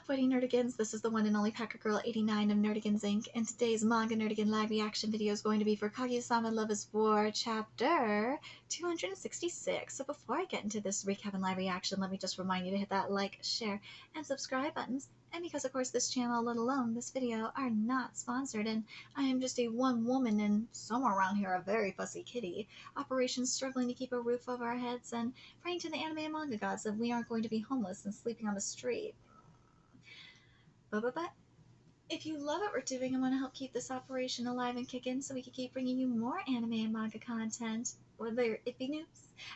up, Wedding Nerdigans? This is the one and only Packer Girl 89 of Nerdigans Inc. And today's Manga Nerdigan live reaction video is going to be for Kaguya-sama Love is War chapter 266. So before I get into this recap and live reaction, let me just remind you to hit that like, share, and subscribe buttons. And because, of course, this channel, let alone this video, are not sponsored, and I am just a one woman and somewhere around here a very fussy kitty, operation struggling to keep a roof over our heads and praying to the anime and manga gods that we aren't going to be homeless and sleeping on the street. But if you love what we're doing and want to help keep this operation alive and kicking so we can keep bringing you more anime and manga content, whether it be news,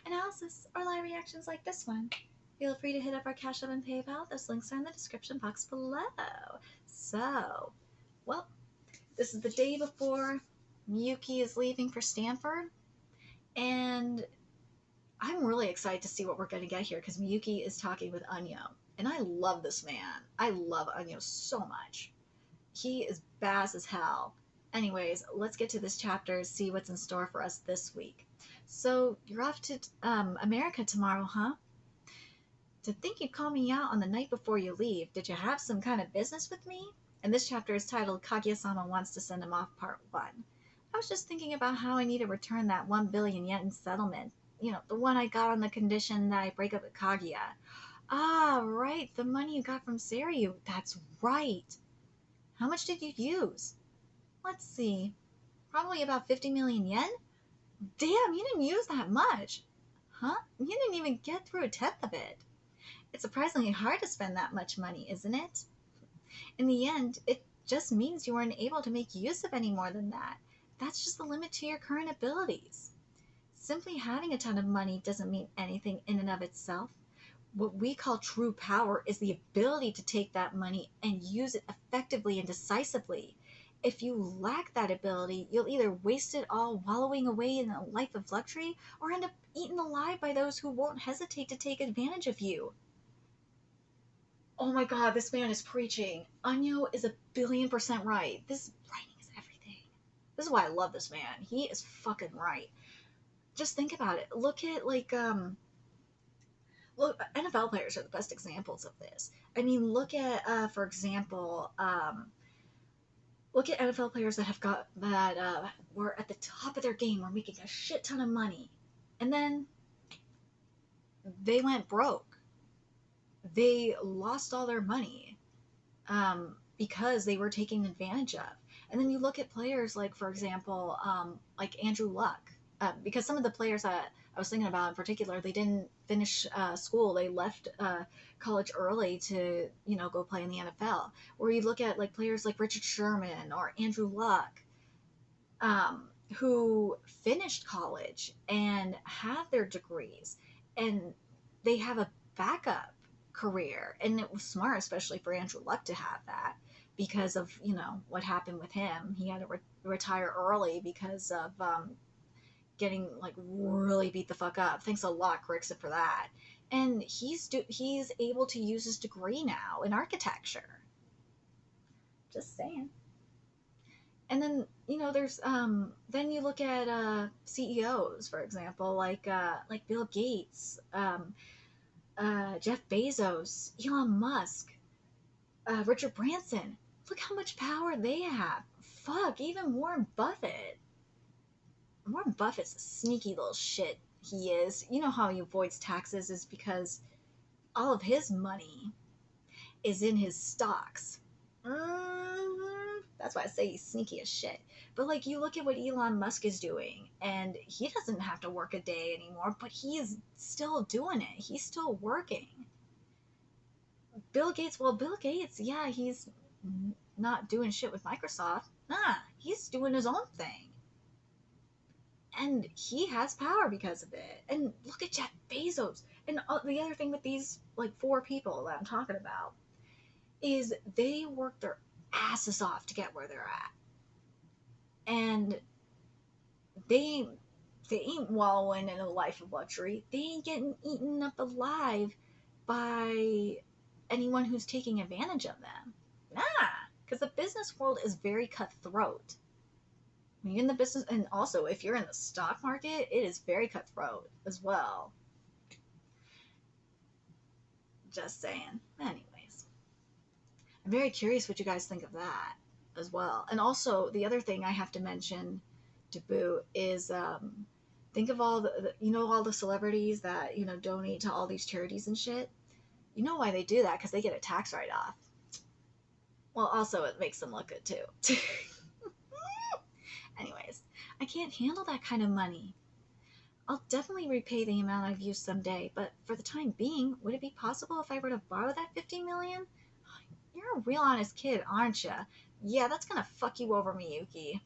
analysis, or live reactions like this one, feel free to hit up our Cash App and PayPal. Those links are in the description box below. So, well, this is the day before Miyuki is leaving for Stanford, and I'm really excited to see what we're going to get here because Miyuki is talking with Anyo. And I love this man. I love Anyo so much. He is badass as hell. Anyways, let's get to this chapter, see what's in store for us this week. So, you're off to America tomorrow, huh? To think you'd call me out on the night before you leave, did you have some kind of business with me? And this chapter is titled Kaguya-sama Wants to Send Him Off Part 1. I was just thinking about how I need to return that 1 billion yen settlement. You know, the one I got on the condition that I break up with Kaguya. Ah, right, the money you got from Seiryu. That's right. How much did you use? Let's see. Probably about 50 million yen? Damn, you didn't use that much. Huh? You didn't even get through a tenth of it. It's surprisingly hard to spend that much money, isn't it? In the end, it just means you weren't able to make use of any more than that. That's just the limit to your current abilities. Simply having a ton of money doesn't mean anything in and of itself. What we call true power is the ability to take that money and use it effectively and decisively. If you lack that ability, you'll either waste it all wallowing away in a life of luxury or end up eaten alive by those who won't hesitate to take advantage of you. Oh my god, this man is preaching. Anyo is 1,000,000,000% right. This writing is everything. This is why I love this man. He is fucking right. Just think about it. Look, NFL players are the best examples of this. I mean, look at, for example, look at NFL players that were at the top of their game, were making a shit ton of money, and then they went broke. They lost all their money because they were taken advantage of. And then you look at players like, for example, like Andrew Luck, because some of the players that I was thinking about in particular, they didn't finish school. They left college early to, go play in the NFL. Or you look at like players like Richard Sherman or Andrew Luck, who finished college and have their degrees, and they have a backup career. And it was smart, especially for Andrew Luck, to have that because of, what happened with him. He had to retire early because of getting like really beat the fuck up. Thanks a lot, Grixit, for that. And he's able to use his degree now in architecture. Just saying. And then there's then you look at CEOs, for example, like Bill Gates, Jeff Bezos, Elon Musk, Richard Branson. Look how much power they have. Fuck, even Warren Buffett. Warren Buffett's a sneaky little shit. He is. You know how he avoids taxes is because all of his money is in his stocks. That's why I say he's sneaky as shit. But like, you look at what Elon Musk is doing, and he doesn't have to work a day anymore, but he is still doing it. He's still working. Bill Gates, yeah, he's not doing shit with Microsoft. Nah, he's doing his own thing. And he has power because of it. And look at Jeff Bezos. And the other thing with these, like, 4 people that I'm talking about is they work their asses off to get where they're at. And they ain't wallowing in a life of luxury. They ain't getting eaten up alive by anyone who's taking advantage of them. Nah, because the business world is very cutthroat. When you're in the business, and also if you're in the stock market, it is very cutthroat as well. Just saying. Anyways. I'm very curious what you guys think of that as well. And also, the other thing I have to mention to boot is think of all all the celebrities that, donate to all these charities and shit. You know why they do that? Because they get a tax write off. Well, also, it makes them look good too. Anyways, I can't handle that kind of money. I'll definitely repay the amount I've used someday, but for the time being, would it be possible if I were to borrow that 50 million? You're a real honest kid, aren't you? Yeah, that's gonna fuck you over, Miyuki.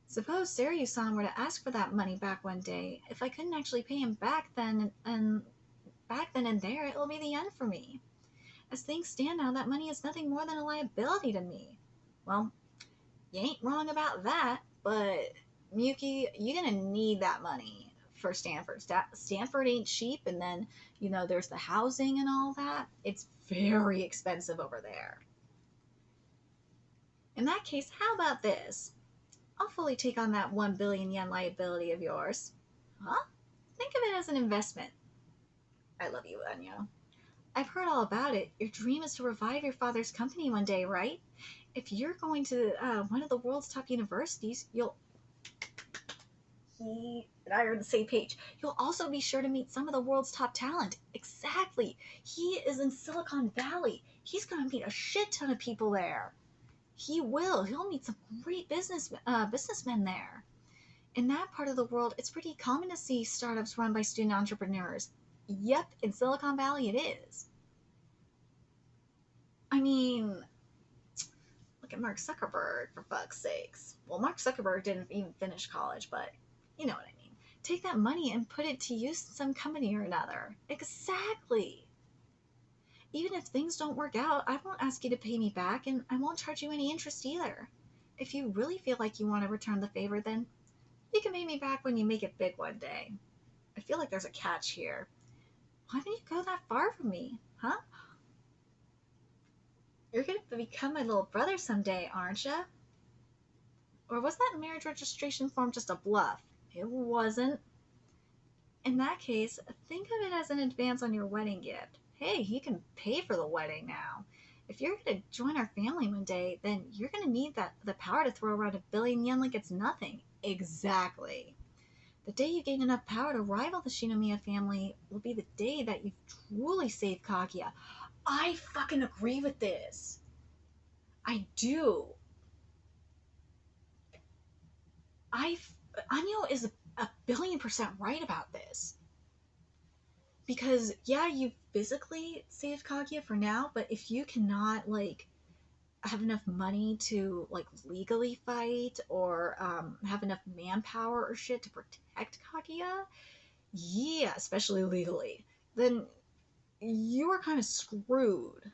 Suppose Seiryu-san were to ask for that money back one day. If I couldn't actually pay him back then and there, it'll be the end for me. As things stand now, that money is nothing more than a liability to me. Well, you ain't wrong about that, but Miyuki, you're gonna need that money for Stanford. Stanford ain't cheap, and then, there's the housing and all that. It's very expensive over there. In that case, how about this? I'll fully take on that 1 billion yen liability of yours. Huh? Think of it as an investment. I love you, Anya. I've heard all about it. Your dream is to revive your father's company one day, right? If you're going to one of the world's top universities, he and I are on the same page. You'll also be sure to meet some of the world's top talent. Exactly. He is in Silicon Valley. He's going to meet a shit ton of people there. He will. He'll meet some great businessmen there. In that part of the world, it's pretty common to see startups run by student entrepreneurs. Yep, in Silicon Valley it is. I mean, look at Mark Zuckerberg, for fuck's sakes. Well, Mark Zuckerberg didn't even finish college, but you know what I mean. Take that money and put it to use in some company or another. Exactly. Even if things don't work out, I won't ask you to pay me back, and I won't charge you any interest either. If you really feel like you want to return the favor, then you can pay me back when you make it big one day. I feel like there's a catch here. Why don't you go that far from me, huh? You're going to become my little brother someday, aren't you? Or was that marriage registration form just a bluff? It wasn't. In that case, think of it as an advance on your wedding gift. Hey, you can pay for the wedding now. If you're going to join our family one day, then you're going to need the power to throw around 1 billion yen like it's nothing. Exactly. The day you gain enough power to rival the Shinomiya family will be the day that you've truly saved Kaguya. I fucking agree with this. I do. Anyo is a billion% right about this. Because, yeah, you physically saved Kaguya for now, but if you cannot, have enough money to, legally fight or have enough manpower or shit to protect Kaguya, yeah, especially legally, then you are kind of screwed.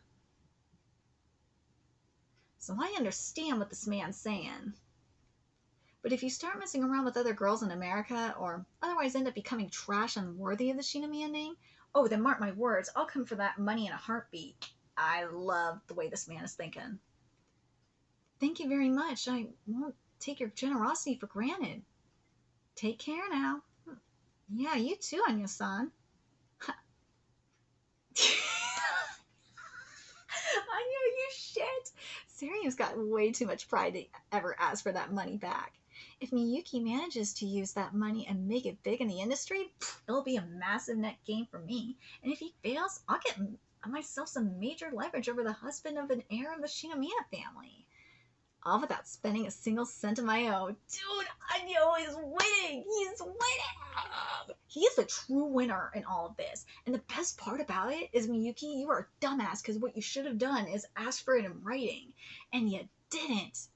So I understand what this man's saying. But if you start messing around with other girls in America, or otherwise end up becoming trash unworthy of the Shinomiya name, oh, then mark my words, I'll come for that money in a heartbeat. I love the way this man is thinking. Thank you very much. I won't take your generosity for granted. Take care now. Yeah, you too, Anya-san. Anya, you shit. Seiryu's got way too much pride to ever ask for that money back. If Miyuki manages to use that money and make it big in the industry, it'll be a massive net gain for me. And if he fails, I'll get myself some major leverage over the husband of an heir of the Shinomiya family. All without spending a single cent of my own. Dude, Anyo is winning! He's winning! He is the true winner in all of this. And the best part about it is, Miyuki, you are a dumbass, because what you should have done is ask for it in writing. And you didn't.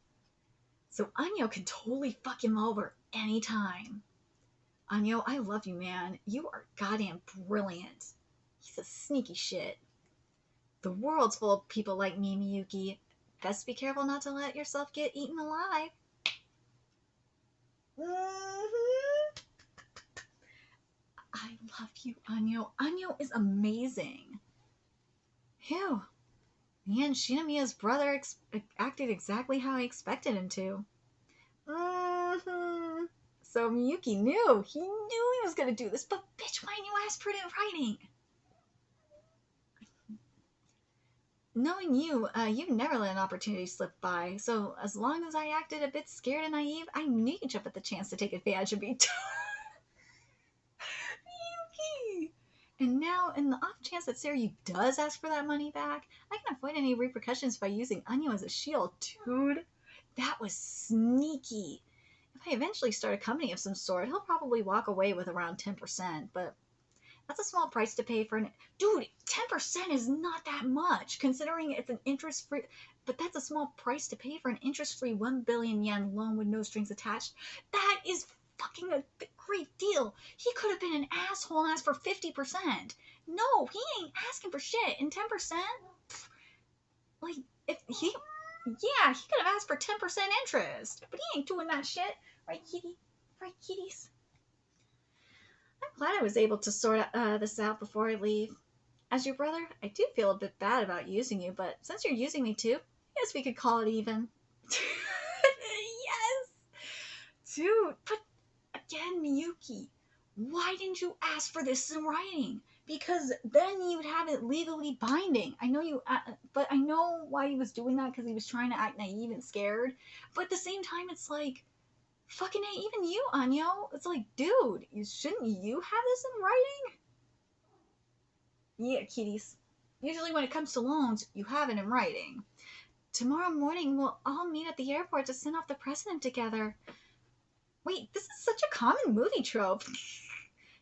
So Anyo can totally fuck him over anytime. Anyo, I love you, man. You are goddamn brilliant. He's a sneaky shit. The world's full of people like me, Miyuki. Best be careful not to let yourself get eaten alive. Mm-hmm. I love you, Anyo. Anyo is amazing. Phew. Man, Shinomiya's brother acted exactly how I expected him to. Mm-hmm. So Miyuki knew. He knew he was going to do this, but bitch, why didn't you ask for it in writing? knowing you, you never let an opportunity slip by. So as long as I acted a bit scared and naive, I knew you'd jump at the chance to take advantage of me. Yuki! And now, in the off chance that Seiryu does ask for that money back, I can avoid any repercussions by using Anyo as a shield. Dude, that was sneaky. If I eventually start a company of some sort, he'll probably walk away with around 10%, but that's a small price to pay for an... Dude, 10% is not that much, considering it's an interest-free... But that's a small price to pay for an interest-free 1 billion yen loan with no strings attached. That is fucking a great deal. He could have been an asshole and asked for 50%. No, he ain't asking for shit. And 10%? Like, if he... Yeah, he could have asked for 10% interest. But he ain't doing that shit. Right, kitty? Right, kitties? I'm glad I was able to sort this out before I leave. As your brother, I do feel a bit bad about using you, but since you're using me too, I guess we could call it even. Yes! Dude, but again, Miyuki, why didn't you ask for this in writing? Because then you'd have it legally binding. I know you, but I know why he was doing that, because he was trying to act naive and scared. But at the same time, it's like, fucking hey, even you, Anyo. It's like, dude, shouldn't you have this in writing? Yeah, kitties. Usually when it comes to loans, you have it in writing. Tomorrow morning, we'll all meet at the airport to send off the president together. Wait, this is such a common movie trope.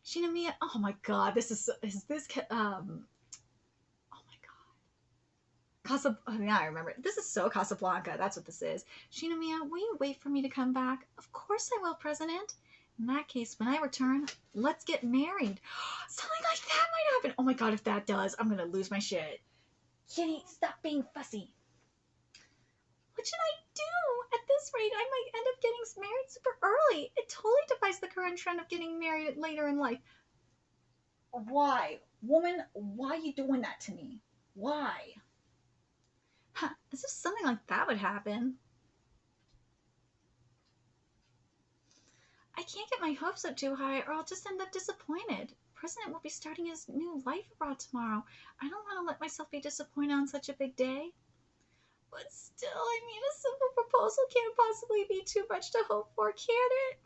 Shinomiya, oh my god, this is this, oh my god. Oh, yeah, I remember. This is so Casablanca, that's what this is. Shinomiya, will you wait for me to come back? Of course I will, President. In that case, when I return, let's get married. Something like that might happen. Oh my god, if that does, I'm gonna lose my shit. Kitty, stop being fussy. What should I do? At this rate, I might end up getting married super early. It totally defies the current trend of getting married later in life. Why? Woman, why are you doing that to me? Why? Huh, as if something like that would happen. I can't get my hopes up too high or I'll just end up disappointed. President will be starting his new life abroad tomorrow. I don't want to let myself be disappointed on such a big day. But still, I mean, a simple proposal can't possibly be too much to hope for, can it?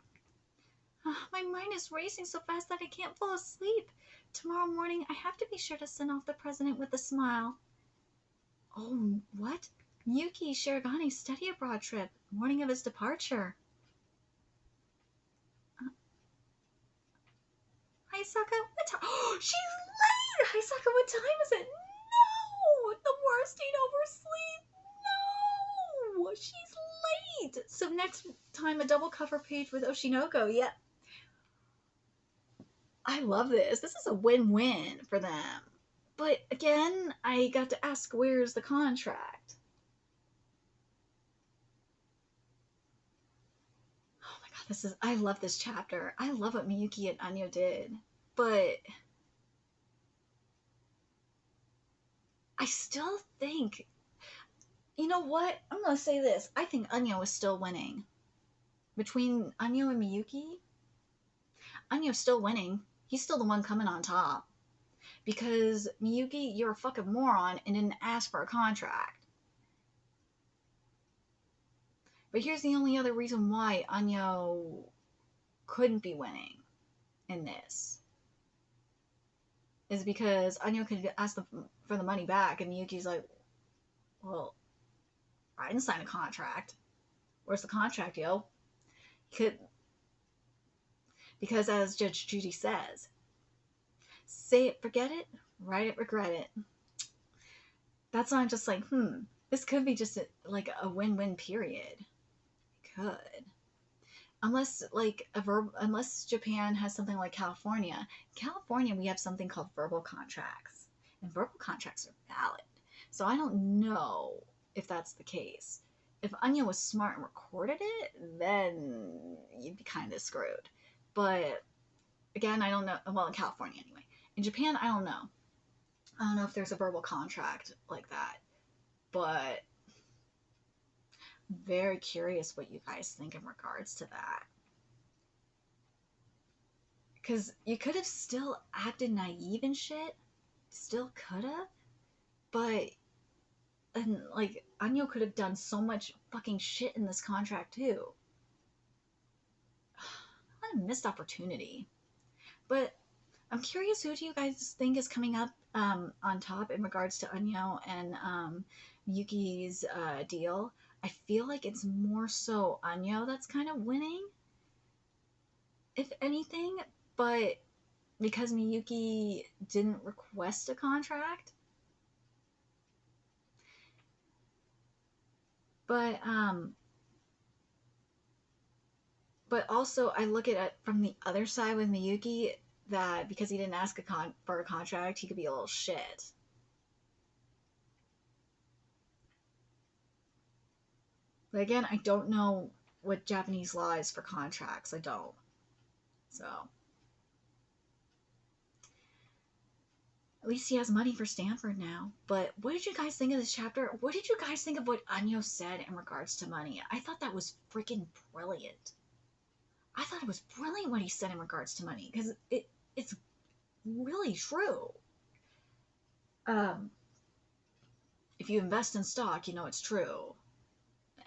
My mind is racing so fast that I can't fall asleep. Tomorrow morning, I have to be sure to send off the president with a smile. Oh, what? Miyuki Shiragani's study abroad trip, morning of his departure. Hisaka, what time? Oh, she's late! Hisaka, what time is it? No! The worst ain't oversleep! No! She's late! So next time, a double cover page with Oshinoko, yeah. I love this. This is a win-win for them. But again, I got to ask, where's the contract? Oh my god, this is... I love this chapter. I love what Miyuki and Anyo did. But I still think... You know what? I'm gonna say this. I think Anyo is still winning. Between Anyo and Miyuki, Anyo's still winning. He's still the one coming on top. Because, Miyuki, you're a fucking moron and didn't ask for a contract. But here's the only other reason why Anyo couldn't be winning in this. Is because Anyo could ask for the money back, and Miyuki's like, well, I didn't sign a contract. Where's the contract, yo? Could... Because as Judge Judy says, say it, forget it, write it, regret it. That's why I'm just like, this could be just like a win-win period. It could. Unless, like, unless Japan has something like California. In California, we have something called verbal contracts. And verbal contracts are valid. So I don't know if that's the case. If Anya was smart and recorded it, then you'd be kind of screwed. But, again, I don't know. Well, in California, anyway. In Japan, I don't know. I don't know if there's a verbal contract like that. But I'm very curious what you guys think in regards to that. Because you could have still acted naive and shit. Still could have. But And, like, Anyo could have done so much fucking shit in this contract, too. What a missed opportunity. But I'm curious, who do you guys think is coming up on top in regards to Anyo and Yuki's deal? I feel like it's more so Anyo that's kind of winning, if anything, but because Miyuki didn't request a contract. But also I look at it from the other side with Miyuki, that because he didn't ask for a contract, he could be a little shit. But again, I don't know what Japanese law is for contracts. I don't. So at least he has money for Stanford now. But what did you guys think of this chapter? What did you guys think of what Anyo said in regards to money? I thought that was freaking brilliant. I thought it was brilliant what he said in regards to money, because it's really true. If you invest in stock, you know it's true.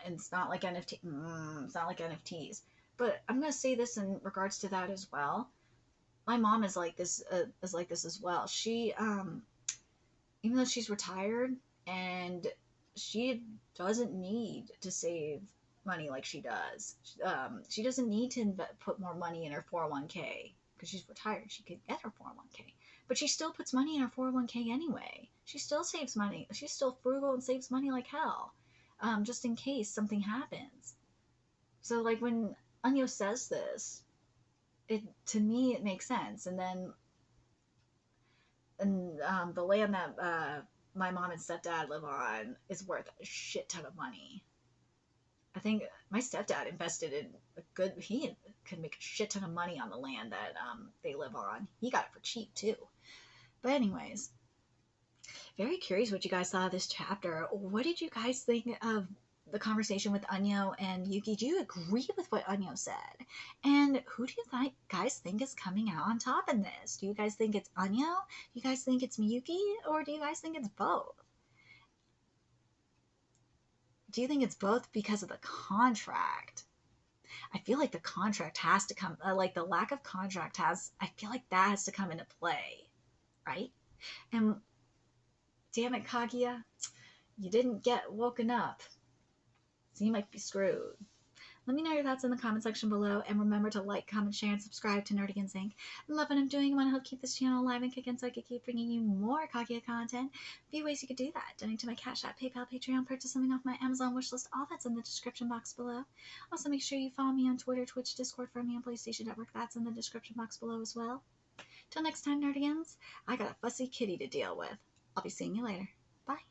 And it's not like it's not like NFTs. But I'm gonna say this in regards to that as well. My mom is like this as well. She even though she's retired and she doesn't need to save money like she does. She doesn't need to put more money in her 401k because she's retired. She could get her 401k, but she still puts money in her 401k anyway. She still saves money. She's still frugal and saves money like hell, just in case something happens. So like when Anyo says this, to me it makes sense. And then the land that my mom and stepdad live on is worth a shit ton of money. I think my stepdad invested in he could make a shit ton of money on the land that they live on. He got it for cheap too. But anyways, very curious what you guys thought of this chapter. What did you guys think of the conversation with Anyo and Yuki? Do you agree with what Anyo said? And who do you guys think is coming out on top in this? Do you guys think it's Anyo? Do you guys think it's Miyuki? Or do you guys think it's both? Do you think it's both because of the contract? I feel like the contract has to come, like the lack of contract I feel like that has to come into play, right? And damn it, Kaguya, you didn't get woken up, so you might be screwed. Let me know your thoughts in the comment section below, and remember to like, comment, share, and subscribe to Nerdigans Inc. I love what I'm doing. I want to help keep this channel alive and kicking so I can keep bringing you more Kaguya content. A few ways you could do that: donate to my Cash App, PayPal, Patreon, purchase something off my Amazon wishlist. All that's in the description box below. Also, make sure you follow me on Twitter, Twitch, Discord, for me on PlayStation Network. That's in the description box below as well. Till next time, Nerdigans, I got a fussy kitty to deal with. I'll be seeing you later. Bye.